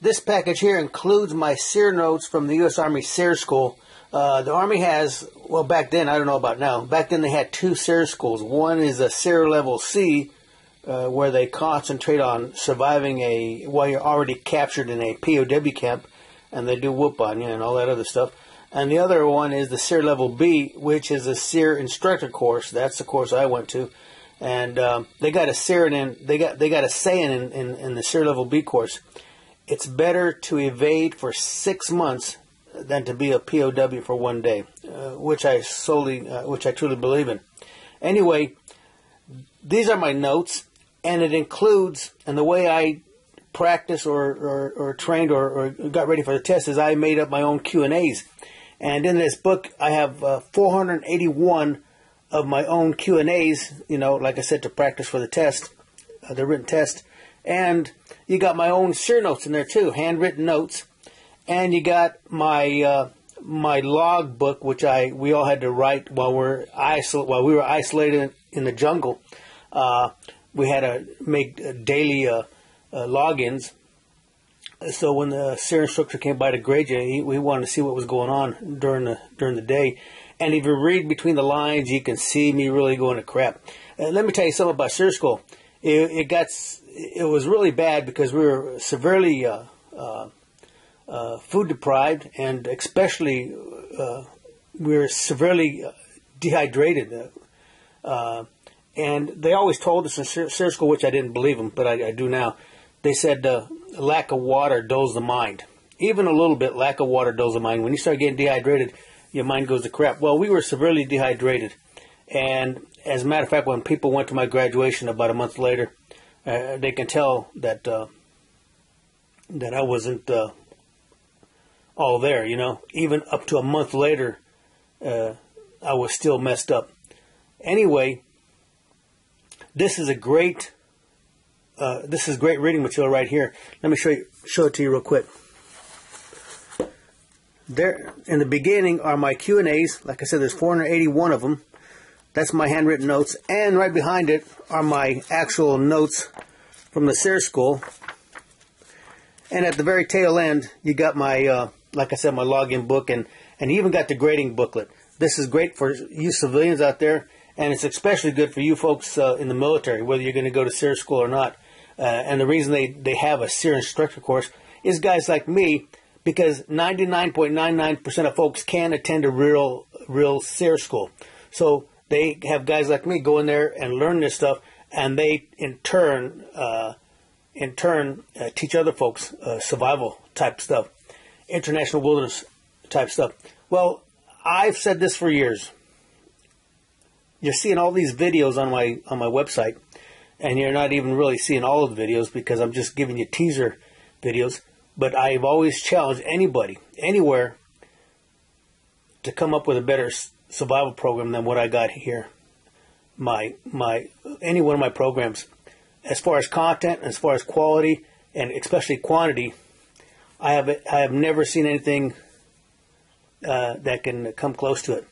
This package here includes my SEER notes from the U.S. Army SEER School. The Army has, well, back then, I don't know about now, back then they had two SEER schools. One is a SEER Level C, where they concentrate on surviving while you're already captured in a POW camp, and they do whoop on you and all that other stuff. And the other one is the SEER Level B, which is a SEER instructor course. That's the course I went to. And they got a SEER they got a saying in the SEER Level B course. It's better to evade for 6 months than to be a POW for 1 day, which I truly believe in. Anyway, these are my notes, and it includes, and the way I practice or trained or got ready for the test is I made up my own Q&As. And in this book, I have 481 of my own Q&As, like I said, to practice for the test, the written test. And you got my own SEER notes in there too, handwritten notes. And you got my my log book, which we all had to write while we were isolated in the jungle. We had to make daily logins. So when the SEER instructor came by to grade you, we wanted to see what was going on during the day. And if you read between the lines, you can see me really going to crap. Let me tell you something about SEER School. It was really bad because we were severely food deprived, and especially we were severely dehydrated. And they always told us in SEER School, which I didn't believe them, but I do now. They said lack of water dulls the mind. Even a little bit, lack of water dulls the mind. When you start getting dehydrated, your mind goes to crap. Well, we were severely dehydrated. And as a matter of fact, when people went to my graduation about a month later, they can tell that that I wasn't all there, Even up to a month later, I was still messed up. Anyway, this is great reading material right here. Let me show it to you real quick. There, in the beginning are my Q&As. Like I said, there's 481 of them. That's my handwritten notes. And right behind it are my actual notes from the SEER School. And at the very tail end, you got my, like I said, my login book, and you even got the grading booklet. This is great for you civilians out there, and it's especially good for you folks in the military, whether you're going to go to SEER School or not. And the reason they have a SEER instructor course is guys like me, because 99.99% of folks can't attend a real SEER School. So they have guys like me go in there and learn this stuff, and they in turn teach other folks survival type stuff, international wilderness type stuff. Well, I've said this for years. You're seeing all these videos on my website, and you're not even really seeing all of the videos because I'm just giving you teaser videos. But I've always challenged anybody, anywhere, to come up with a better survival program than what I got here. Any one of my programs, as far as content, as far as quality, and especially quantity, I have never seen anything that can come close to it.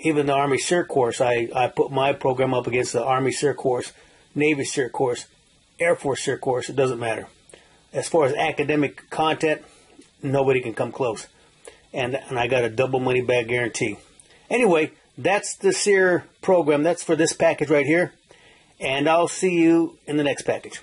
Even the Army SEER course, I put my program up against the Army SEER course, Navy SEER course, Air Force SEER course. It doesn't matter. As far as academic content, nobody can come close. And I got a double money back guarantee. Anyway, that's the SEER program. That's for this package right here. And I'll see you in the next package.